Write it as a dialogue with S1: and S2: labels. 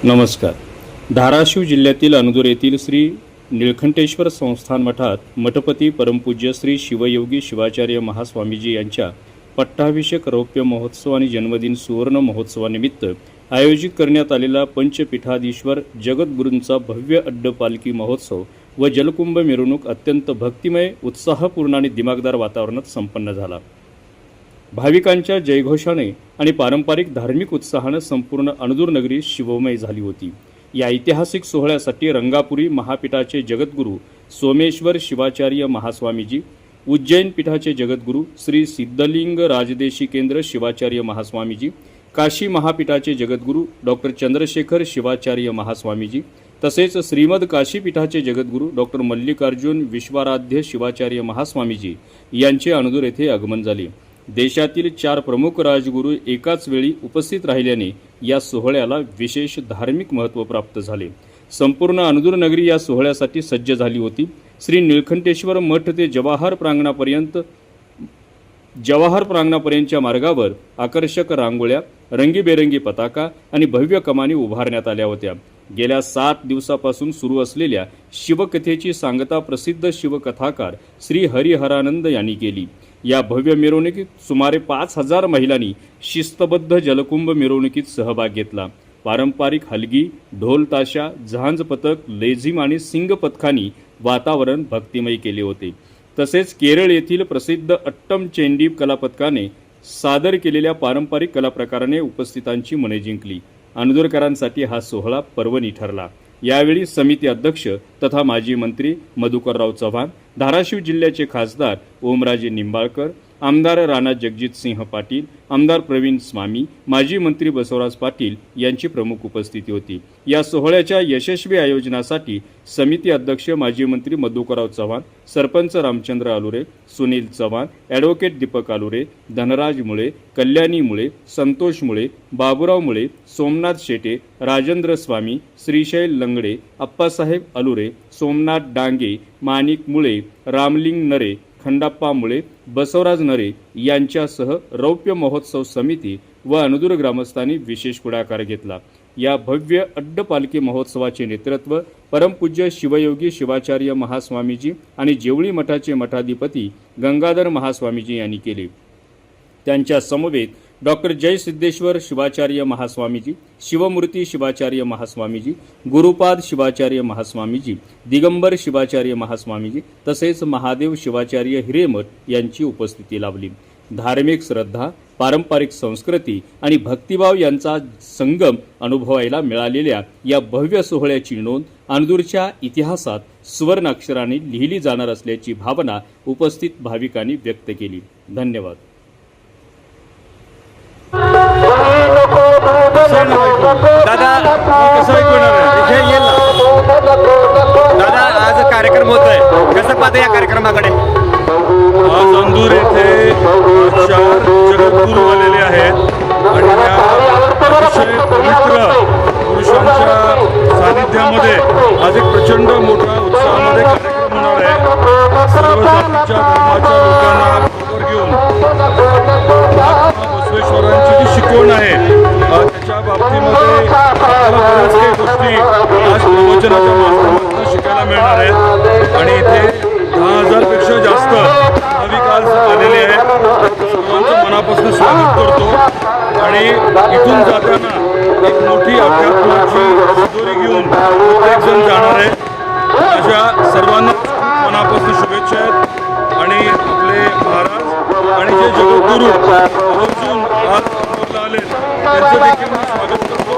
S1: नमस्कार. धाराशिव जिल्ह्यातील अनदूर येथील श्री निळकंठेश्वर संस्थान मठात मठपती परमपूज्य श्री शिवयोगी शिवाचार्य महास्वामीजी यांच्या पट्टाभिषेक रौप्य महोत्सव आणि जन्मदिन सुवर्ण महोत्सवानिमित्त आयोजित करण्यात आलेला पंचपीठाधीश्वर जगद्गुरूंचा भव्य अड्डपालखी महोत्सव व जलकुंभ मिरवणूक अत्यंत भक्तिमय, उत्साहपूर्ण आणि दिमागदार वातावरणात संपन्न झाला. भाविकांच्या जयघोषाने आणि पारंपरिक धार्मिक उत्साहाने संपूर्ण अनदूर नगरी शिवमय झाली होती. या ऐतिहासिक सोहळ्यासाठी रंगापुरी महापीठाचे जगद्गुरू सोमेश्वर शिवाचार्य महास्वामीजी, उज्जैन पीठाचे जगद्गुरू श्री सिद्धलिंग राजदेशी केंद्र शिवाचार्य महास्वामीजी, काशी महापीठाचे जगद्गुरू डॉक्टर चंद्रशेखर शिवाचार्य महास्वामीजी तसेच श्रीमद काशी पीठाचे जगद्गुरू डॉक्टर मल्लिकार्जुन विश्वाराध्य शिवाचार्य महास्वामीजी यांचे अनदूर येथे आगमन झाले. देशातील 4 प्रमुख राजगुरू एकाच वेळी उपस्थित राहिल्याने या सोहळ्याला विशेष धार्मिक महत्त्व प्राप्त झाले. संपूर्ण अनदूर नगरी या सोहळ्यासाठी सज्ज झाली होती. श्री निळकंठेश्वर मठ ते जवाहर प्रांगणापर्यंतच्या मार्गावर आकर्षक रांगोळ्या, रंगीबेरंगी पताका आणि भव्य कमानी उभारण्यात आल्या होत्या. गेल्या 7 दिवसापासून सुरू असलेल्या शिवकथेची सांगता प्रसिद्ध शिवकथाकार श्री हरिहरानंद यांनी केली. या भव्य मिरवणुकीत सुमारे 5000 महिलांनी शिस्तबद्ध जलकुंभ मिरवणुकीत सहभाग घेतला. पारंपरिक हलगी, ढोल ताशा, झांज पथक, लेझिम आणि सिंग पथकांनी वातावरण भक्तिमय केले होते. तसेच केरळ येथील प्रसिद्ध अट्टम चेंडी कलापथकाने सादर केलेल्या पारंपरिक कलाप्रकाराने उपस्थितांची मने जिंकली. अनदूरकरांसाठी हा सोहळा पर्वणी ठरला. यावेळी समिती अध्यक्ष तथा माजी मंत्री मधुकरराव चव्हाण, धाराशिव जिल्ह्याचे खासदार ओमराजे निंबाळकर, आमदार राणा जगजितसिंह पाटील, आमदार प्रवीण स्वामी, माजी मंत्री बसवराज पाटील यांची प्रमुख उपस्थिती होती. या सोहळ्याच्या यशस्वी आयोजनासाठी समिती अध्यक्ष माजी मंत्री मधुकरराव चव्हाण, सरपंच रामचंद्र आलुरे, सुनील चव्हाण, ॲडव्होकेट दीपक आलुरे, धनराज मुळे, कल्याणी मुळे, संतोष मुळे, बाबुराव मुळे, सोमनाथ शेटे, राजेंद्र स्वामी, श्रीशैल लंगडे, अप्पासाहेब आलुरे, सोमनाथ डांगे, माणिक मुळे, रामलिंग नरे, खंडाप्पा मुळे, बसवराज नरे यांच्यासह रौप्य महोत्सव समिती व अनदूर ग्रामस्थांनी विशेष पुढाकार घेतला. या भव्य अड्डपालखी महोत्सवाचे नेतृत्व परमपूज्य शिवयोगी शिवाचार्य महास्वामीजी आणि जेवळी मठाचे मठाधिपती गंगाधर महास्वामीजी यांनी केले. त्यांच्या समवेत डॉक्टर जयसिद्धेश्वर शिवाचार्य महास्वामीजी, शिवमूर्ती शिवाचार्य महास्वामीजी, गुरुपाद शिवाचार्य महास्वामीजी, दिगंबर शिवाचार्य महास्वामीजी तसेच महादेव शिवाचार्य हिरेमठ यांची उपस्थिती लाभली. धार्मिक श्रद्धा, पारंपरिक संस्कृती आणि भक्तिभाव यांचा संगम अनुभवायला मिळालेल्या या भव्य सोहळ्याची नोंद अनदूरच्या इतिहासात सुवर्ण अक्षरांनी लिहिली जाणार असल्याची भावना उपस्थित भाविकांनी व्यक्त केली. धन्यवाद.
S2: दादा कसं ऐकणार आहे इथे येईल ना दादा. आज कार्यक्रम होत आहे, कसं पाहता या कार्यक्रमाकडे?
S3: आज अंदूर येथे 4 जगद्गुरू आलेले आहेत आणि या अतिशय पवित्र पुरुषांच्या सानिध्यामध्ये आज एक प्रचंड मोठा उत्साहामध्ये कार्यक्रम होणार आहे. सर्व जातीच्या धर्माच्या लोकांना बरोबर घेऊन बसवेश्वरांची जी शिकवण आहे त्याच्या बाबतीमध्ये आपल्याला बऱ्याच काही गोष्टी आज प्रवचनाच्या माध्यमातून शिकायला मिळणार आहेत आणि इथे 10,000 पेक्षा जास्त भाविक आज आलेले आहेत. सर्वांचं मनापासून स्वागत करतो आणि इथून जाताना एक मोठी अध्यात्माची शिदोरी घेऊन प्रत्येक जण जाणार आहे. अशा सर्वांना मनापासून शुभेच्छा आहेत आणि आपले महाराज आणि जे जगद्गुरू आवर्जून आज आले त्यांचं देखील मी स्वागत करतो.